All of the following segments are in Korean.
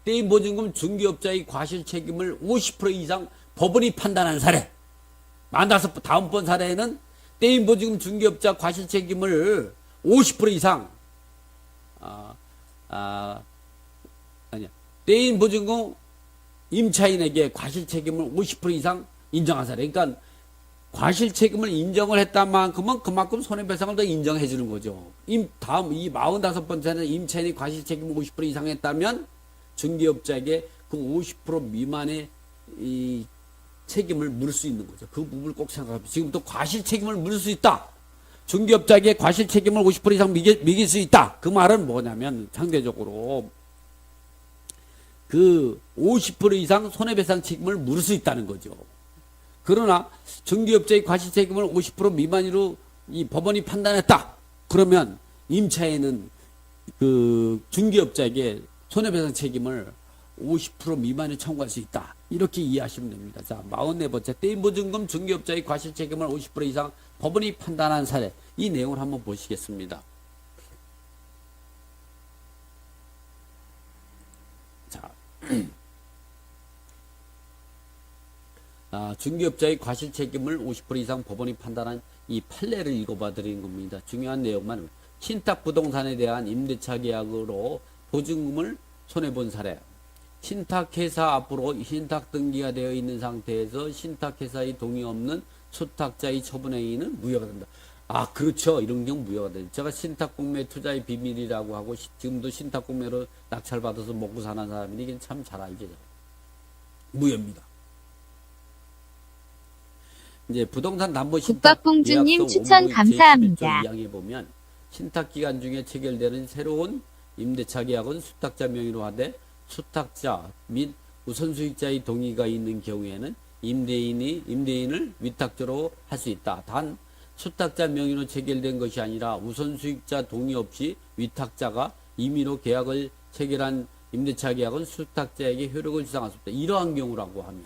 떼인 보증금 중개업자의 과실 책임을 50% 이상 법원이 판단한 사례. 다음번 사례에는 떼인 보증금 중개업자 과실 책임을 50% 이상 떼인 보증금 임차인에게 과실 책임을 50% 이상 인정한 사례. 그러니까 과실 책임을 인정을 했단 만큼은 그만큼 손해배상을 더 인정해 주는 거죠. 다음 이 45번째는 임차인이 과실 책임을 50% 이상 했다면 중개업자에게 그 50% 미만의 이 책임을 물을 수 있는 거죠. 그 부분을 꼭 생각합니다. 지금부터 과실 책임을 물을 수 있다. 중개업자에게 과실 책임을 50% 이상 매길 수 있다. 그 말은 뭐냐면 상대적으로 그 50% 이상 손해배상 책임을 물을 수 있다는 거죠. 그러나 중개업자의 과실 책임을 50% 미만으로 이 법원이 판단했다. 그러면 임차인은 그 중개업자에게 손해배상 책임을 50% 미만에 청구할 수 있다. 이렇게 이해하시면 됩니다. 자, 44번째 떼인 보증금 중개업자의 과실 책임을 50% 이상 법원이 판단한 사례. 이 내용을 한번 보시겠습니다. 자, 중개업자의 과실 책임을 50% 이상 법원이 판단한 이 판례를 읽어봐 드리는 겁니다. 중요한 내용만 신탁부동산에 대한 임대차 계약으로 보증금을 손해본 사례. 신탁회사 앞으로 신탁등기가 되어 있는 상태에서 신탁회사의 동의 없는 수탁자의 처분행위는 무효가 된다. 그렇죠. 이런 경우 무효가 된다. 제가 신탁공매 투자의 비밀이라고 하고 지금도 신탁공매로 낙찰받아서 먹고 사는 사람인데 이게 참 잘 알죠. 무효입니다. 이제 부동산 담보 신탁 국밥봉주님 추천 감사합니다. 2항에 보면 신탁 기간 중에 체결되는 새로운 임대차 계약은 수탁자 명의로 하되 수탁자 및 우선수익자의 동의가 있는 경우에는 임대인을 위탁자로 할 수 있다. 단 수탁자 명의로 체결된 것이 아니라 우선수익자 동의 없이 위탁자가 임의로 계약을 체결한 임대차 계약은 수탁자에게 효력을 주장할 수 없다. 이러한 경우라고 하면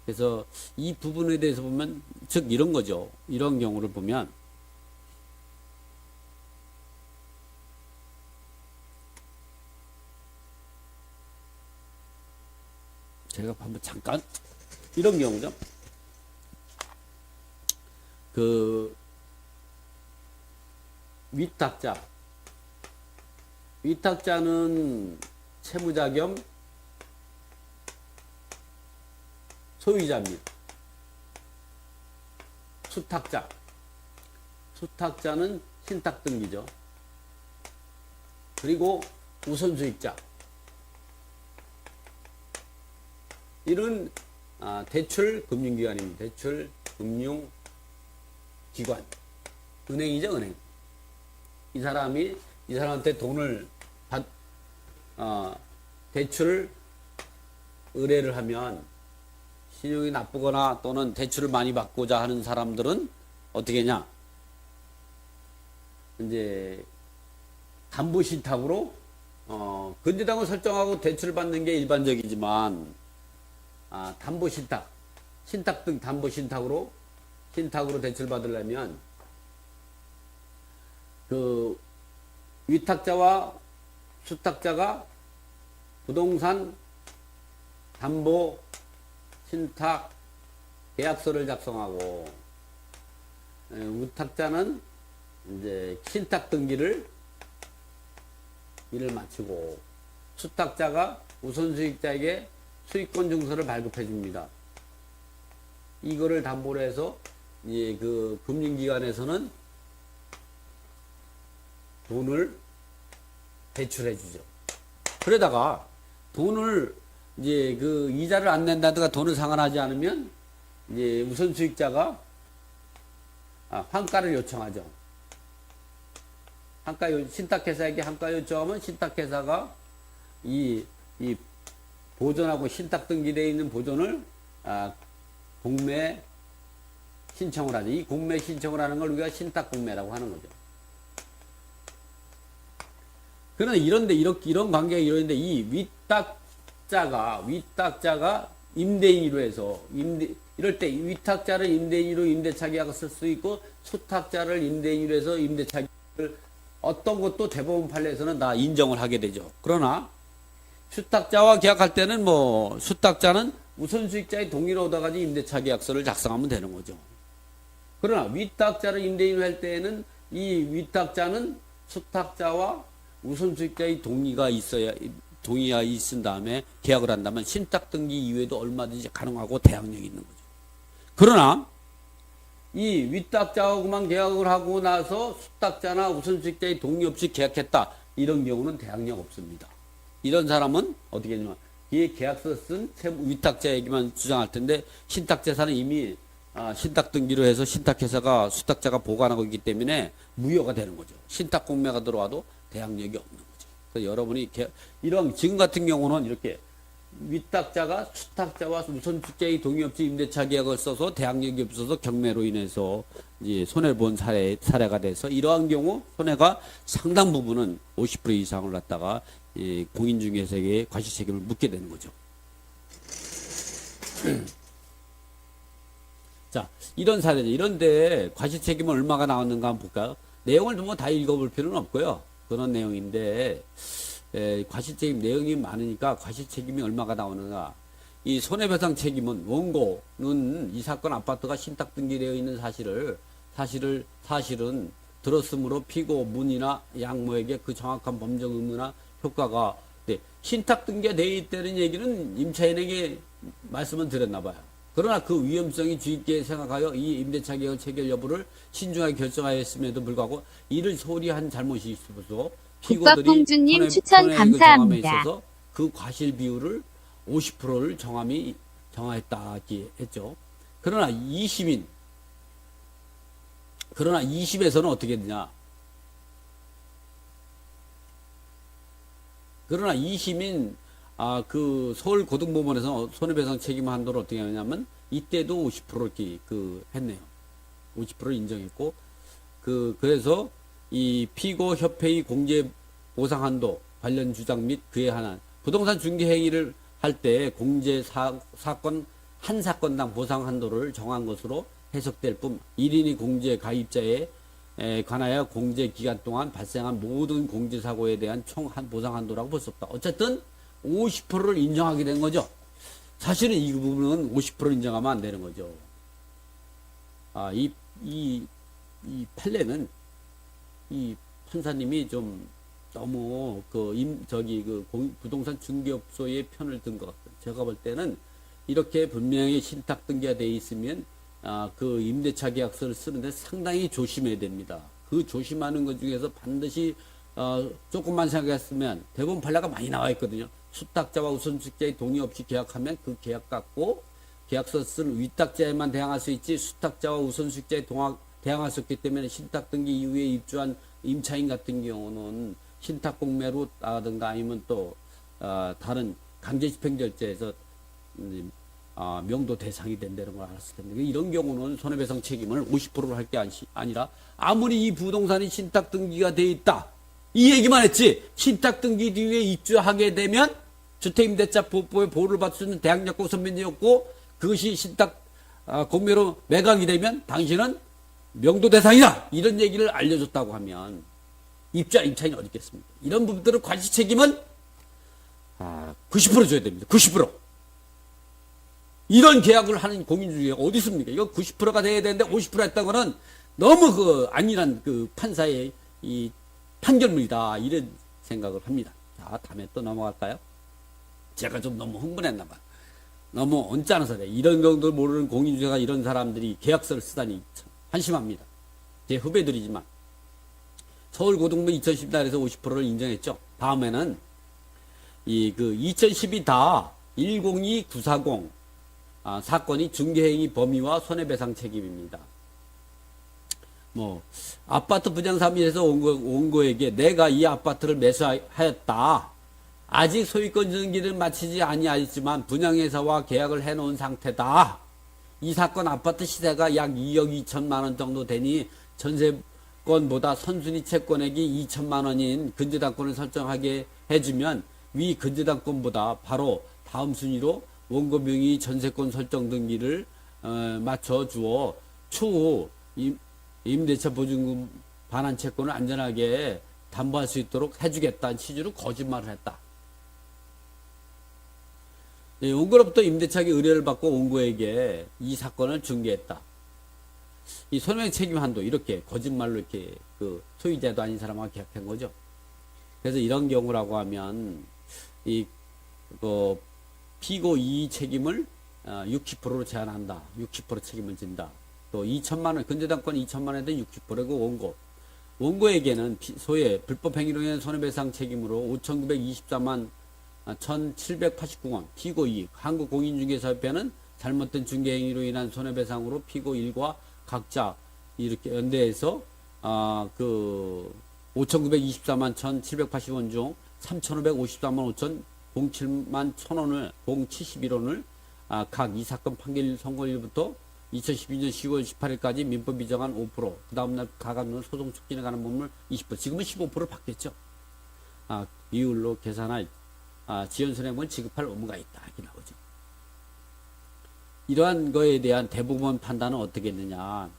그래서 이 부분에 대해서 보면 즉 이런 거죠. 이런 경우를 보면 제가 한번 잠깐 이런 경우죠. 그 위탁자는 채무자 겸 소유자입니다. 수탁자는 신탁등기죠. 그리고 우선수익자. 이런 대출 금융기관입니다. 대출 금융기관. 은행이죠, 은행. 이 사람한테 돈을 대출 의뢰를 하면 신용이 나쁘거나 또는 대출을 많이 받고자 하는 사람들은 어떻게 하냐? 이제 담보신탁으로 근저당을 설정하고 대출을 받는 게 일반적이지만 신탁 등 담보신탁으로 대출 받으려면 그 위탁자와 수탁자가 부동산 담보 신탁 계약서를 작성하고 위탁자는 이제 신탁 등기를 일을 마치고 수탁자가 우선수익자에게 수익권 증서를 발급해 줍니다. 이거를 담보로 해서 이제 그 금융기관에서는 돈을 대출해 주죠. 그러다가 돈을 이제 그 이자를 안 낸다든가 돈을 상환하지 않으면 이제 우선수익자가 환가를 요청하죠. 신탁회사에게 환가 요청하면 신탁회사가 이 보존하고 신탁 등기되어 있는 보존을 공매 신청을 하죠. 이 공매 신청을 하는 걸 우리가 신탁 공매라고 하는 거죠. 그러나 이런 관계가 이런데 이 위탁자가 임대인으로 해서 이럴 때 위탁자를 임대인으로 임대차 계약을 쓸 수 있고 수탁자를 임대인으로 해서 임대차 계약을 어떤 것도 대법원 판례에서는 다 인정을 하게 되죠. 그러나 수탁자와 계약할 때는 뭐 수탁자는 우선수익자의 동의를 얻어가지고 임대차 계약서를 작성하면 되는 거죠. 그러나 위탁자를 임대인을 할 때에는 이 위탁자는 수탁자와 우선수익자의 동의가 있은 다음에 계약을 한다면 신탁 등기 이후에도 얼마든지 가능하고 대항력이 있는 거죠. 그러나 이 위탁자하고만 계약을 하고 나서 수탁자나 우선수익자의 동의 없이 계약했다. 이런 경우는 대항력 없습니다. 이런 사람은 어떻게 되냐면 이 계약서 쓴 위탁자에게만 주장할 텐데 신탁재산은 이미 신탁 등기로 해서 신탁회사가 수탁자가 보관하고 있기 때문에 무효가 되는 거죠. 신탁 공매가 들어와도 대항력이 없는 거죠. 그래서 여러분이 이런 지금 같은 경우는 이렇게 위탁자가 수탁자와 우선수익자의 동의 없이 임대차 계약을 써서 대항력이 없어서 경매로 인해서 이제 손해를 본 사례가 돼서 이러한 경우 손해가 상당 부분은 50% 이상을 갖다가 공인중개사에게 과실 책임을 묻게 되는 거죠. 자, 이런 사례죠. 이런데 과실 책임은 얼마가 나왔는가 한번 볼까요? 내용을 뭐 다 읽어볼 필요는 없고요. 그런 내용인데 과실 책임 내용이 많으니까 과실 책임이 얼마가 나오는가. 이 손해배상 책임은 원고는 이 사건 아파트가 신탁 등기되어 있는 사실은 들었으므로 피고 문이나 양모에게 그 정확한 법적 의무나 효과가 신탁 등기가 되어 있다는 얘기는 임차인에게 말씀을 드렸나 봐요. 그러나 그 위험성이 주의깊게 생각하여 이 임대차 계약 체결 여부를 신중하게 결정하였음에도 불구하고 이를 소홀히 한 잘못이 있어서 피고들이 국밥공주님 추천 감사합니다. 있어서 그 과실 비율을 50%를 정하였다 했죠. 그러나 20에서는 어떻게 되냐? 그러나 2심인 그 서울 고등법원에서 손해배상 책임 한도를 어떻게 하냐면 이때도 50% 이렇게 했네요. 50% 인정했고 그래서 이 피고 협회의 공제 보상 한도 관련 주장 및 그에 한한 부동산 중개 행위를 할 때 공제 사건 한 사건당 보상 한도를 정한 것으로 해석될 뿐 1인이 공제 가입자에 관하여 공제 기간 동안 발생한 모든 공제 사고에 대한 총 보상 한도라고 볼 수 없다. 어쨌든 50%를 인정하게 된 거죠. 사실은 이 부분은 50% 인정하면 안 되는 거죠. 이 판례는 이 판사님이 좀 너무 부동산 중개업소의 편을 든 것 같아요. 제가 볼 때는 이렇게 분명히 신탁 등기가 돼 있으면 그 임대차 계약서를 쓰는데 상당히 조심해야 됩니다. 그 조심하는 것 중에서 반드시 조금만 생각했으면 대부분 판례가 많이 나와 있거든요. 수탁자와 우선수익자의 동의 없이 계약하면 그 계약 갖고 계약서 쓴 위탁자에만 대항할 수 있지 수탁자와 우선수익자에 대항할 수 없기 때문에 신탁 등기 이후에 입주한 임차인 같은 경우는 신탁 공매로 라든가 아니면 또 다른 강제집행절제에서 명도 대상이 된다는 걸 알았을 텐데 이런 경우는 손해배상 책임을 50%로 할 게 아니라 아무리 이 부동산이 신탁 등기가 돼 있다 이 얘기만 했지 신탁 등기 뒤에 입주하게 되면 주택임대차 보호법의 보호를 받을 수 있는 대항력고 선변이었고 그것이 신탁 공매로 매각이 되면 당신은 명도 대상이다 이런 얘기를 알려줬다고 하면 입주한 임차인이 어디 있겠습니까? 이런 부분들은 과실 책임은 90% 줘야 됩니다. 90%. 이런 계약을 하는 공인중개가 어디 있습니까? 이거 90%가 돼야 되는데 50% 했다고는 너무 안일한 판사의 이 판결문이다. 이런 생각을 합니다. 자, 다음에 또 넘어갈까요? 제가 좀 너무 흥분했나 봐. 너무 언짢아서 그래. 이런 정도 모르는 공인중개가 이런 사람들이 계약서를 쓰다니 참 한심합니다. 제 후배들이지만 서울고등부 2010달에서 50%를 인정했죠. 다음에는 2012 다 102940 사건이 중개행위 범위와 손해배상 책임입니다. 아파트 분양사무소에서 원고에게 내가 이 아파트를 매수하였다. 아직 소유권 등기를 마치지 아니하였지만 분양회사와 계약을 해놓은 상태다. 이 사건 아파트 시세가 약 2억 2천만 원 정도 되니 전세권보다 선순위 채권액이 2천만 원인 근저당권을 설정하게 해주면 위 근저당권보다 바로 다음 순위로 원고 명의 전세권 설정 등기를 맞춰 주어 추후 임대차 보증금 반환 채권을 안전하게 담보할 수 있도록 해주겠다는 취지로 거짓말을 했다. 예, 원고로부터 임대차기 의뢰를 받고 원고에게 이 사건을 중개했다. 이 손해배상 책임 한도 이렇게 거짓말로 이렇게 그 소유자도 아닌 사람하고 계약한 거죠. 그래서 이런 경우라고 하면 그 피고 이의 책임을 60%로 제한한다. 60% 책임을 진다. 또 2천만 원 근저당권 2천만 원에 60%고 원고에게는 소의 불법 행위로 인한 손해배상 책임으로 5,924만 1,789원 피고 이익 한국공인중개사협회는 잘못된 중개행위로 인한 손해배상으로 피고 1과 각자 이렇게 연대해서 그 5,924만 1,780원 중 3,554만 5천 07만 1,000원을 071원을 각 이 사건 판결 선고일부터 2012년 10월 18일까지 민법 비정한 5%, 그 다음날 가감론 소송 촉진에 관한 법률 20%, 지금은 15%를 받겠죠. 비율로 계산할 지연손해금을 지급할 의무가 있다. 이렇게 나오죠. 이러한 거에 대한 대부분 판단은 어떻게 했느냐.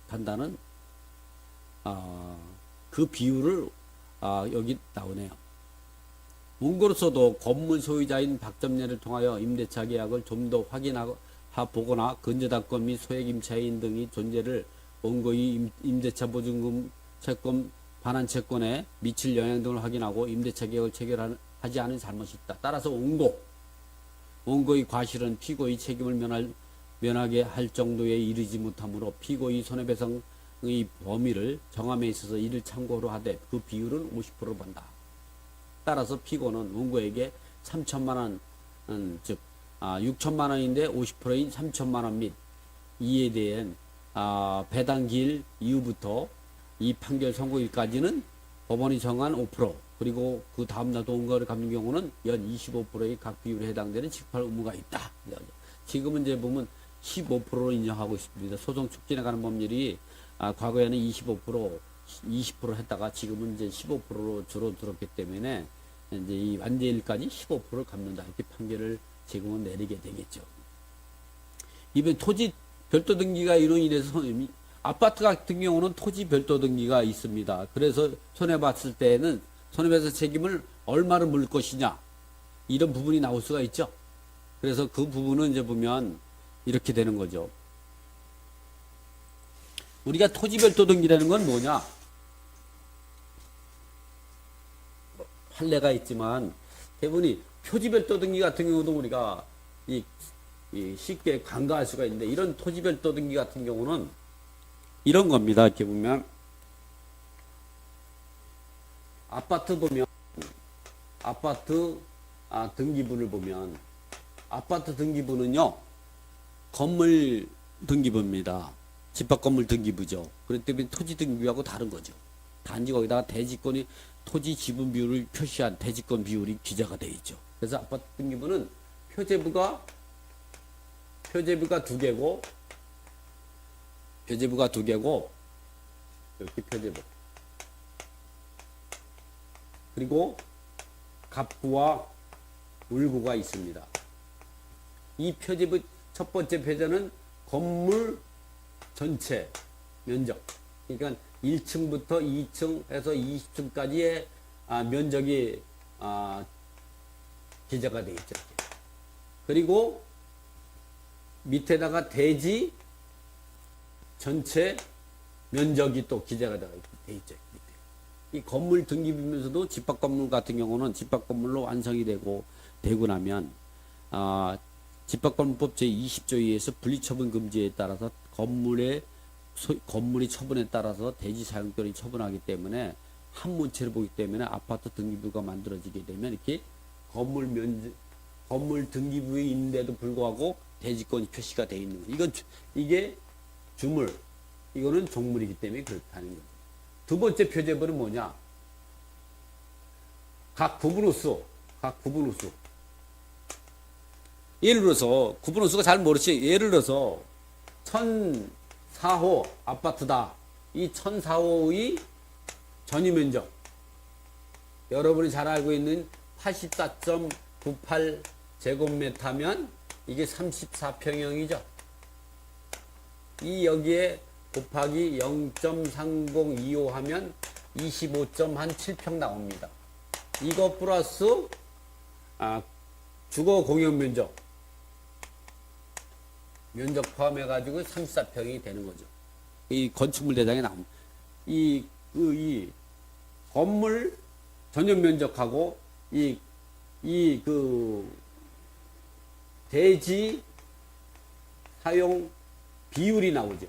판단은 그 비율을 여기 나오네요. 원고로서도 건물 소유자인 박점례를 통하여 임대차 계약을 좀 더 보거나 근저당권 및 소액 임차인 등의 존재를 원고의 임대차 보증금 채권 반환 채권에 미칠 영향 등을 확인하고 임대차 계약을 체결하지 않은 잘못이 있다. 따라서 원고의 과실은 피고의 책임을 면하게 할 정도에 이르지 못하므로 피고의 손해배상의 범위를 정함에 있어서 이를 참고로 하되 그 비율은 50%를 본다. 따라서 피고는 원고에게 3천만 원, 즉 6천만 원인데 50%인 3천만 원 및 이에 대한 배당 기일 이후부터 이 판결 선고일까지는 법원이 정한 5% 그리고 그 다음날 원고를 갚는 경우는 연 25%의 각 비율에 해당되는 지급할 의무가 있다. 지금은 이제 보면 15%로 인정하고 있습니다. 소송 촉진에 관한 법률이 과거에는 25%, 20% 했다가 지금은 이제 15%로 줄어들었기 때문에 이제 이 완제일까지 15%를 갚는다. 이렇게 판결을 지금은 내리게 되겠죠. 이번 토지 별도 등기가 이로 인해서 아파트 같은 경우는 토지 별도 등기가 있습니다. 그래서 손해봤을 때는 손해배상 책임을 얼마를 물 것이냐 이런 부분이 나올 수가 있죠. 그래서 그 부분은 이제 보면 이렇게 되는 거죠. 우리가 토지 별도 등기라는 건 뭐냐? 판례가 있지만 대부분이 표지 별도 등기 같은 경우도 우리가 쉽게 간과할 수가 있는데 이런 토지 별도 등기 같은 경우는 이런 겁니다. 이렇게 보면 아파트 보면 아파트 등기부를 보면 아파트 등기부는요 건물 등기부입니다. 집합건물 등기부죠. 그렇기 때문에 토지 등기부하고 다른 거죠. 단지 거기다가 대지권이 토지 지분 비율을 표시한 대지권 비율이 기재가 되어 있죠. 그래서 아파트 등기부는 표제부가 두 개고 이렇게 표제부 그리고 갑구와 울구가 있습니다. 이 표제부 첫 번째 표제는 건물 전체 면적 그러니까 1층부터 2층에서 20층까지의 면적이 기재가 되어 있죠. 그리고 밑에다가 대지 전체 면적이 또 기재가 되어 있죠. 이 건물 등기부면서도 집합건물 같은 경우는 집합건물로 완성이 되고 나면 집합건물법 제20조에 의해서 분리처분 금지에 따라서 건물이 처분에 따라서 대지 사용권이 처분하기 때문에 한 문체를 보기 때문에 아파트 등기부가 만들어지게 되면 이렇게 건물 등기부에 있는데도 불구하고 대지권이 표시가 되어 있는 거예요. 이게 주물, 이거는 종물이기 때문에 그렇다는 거죠. 두 번째 표제부는 뭐냐? 각 구분호수. 예를 들어서 구분호수가 잘 모르지. 예를 들어서 1004호 아파트다. 이 1004호의 전유면적 여러분이 잘 알고 있는 84.98 제곱미터면 이게 34평형이죠. 이 여기에 곱하기 0.3025 하면 25.7평 나옵니다. 이거 플러스 주거 공용 면적 포함해 가지고 34평이 되는 거죠. 이 건축물 대장에 나옵니다. 이 건물 전용 면적하고 대지 사용 비율이 나오죠.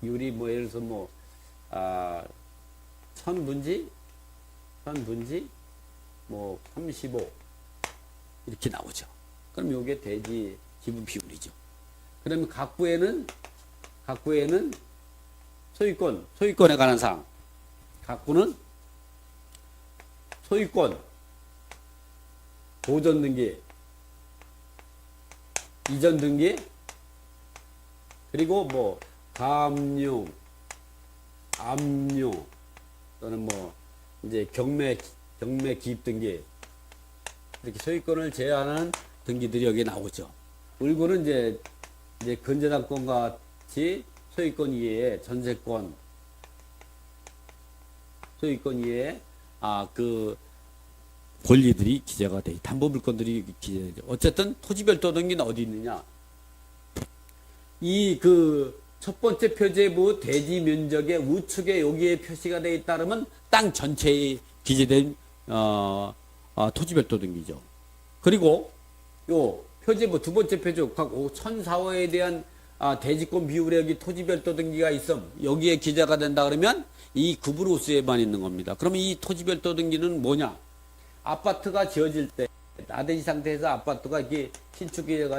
비율이 뭐 예를 들어서 천분지 뭐 35 이렇게 나오죠. 그럼 요게 대지 기부 비율이죠. 그러면 각구에는 소유권에 관한 사항. 각구는 소유권, 보전 등기, 이전 등기, 그리고 뭐 감용, 압류 또는 뭐 이제 경매 기입 등기 이렇게 소유권을 제한하는 등기들이 여기 나오죠. 을구는 이제 근저당권과 같이 소유권 이외에 전세권, 소유권 이외에 그 권리들이 기재가 돼, 담보물권들이 기재되죠. 어쨌든 토지별도 등기는 어디 있느냐? 이 첫 번째 표제부 대지 면적의 우측에 여기에 표시가 되어 있다면 땅 전체에 기재된 토지별도 등기죠. 그리고 요 표제부 두 번째 표제부 각 1004호에 대한 대지권 비율에 여기 토지별도 등기가 있음. 여기에 기재가 된다 그러면 이 구브로스에만 있는 겁니다. 그러면 이 토지별도 등기는 뭐냐? 아파트가 지어질 때 나대지 상태에서 아파트가 이렇게 신축기가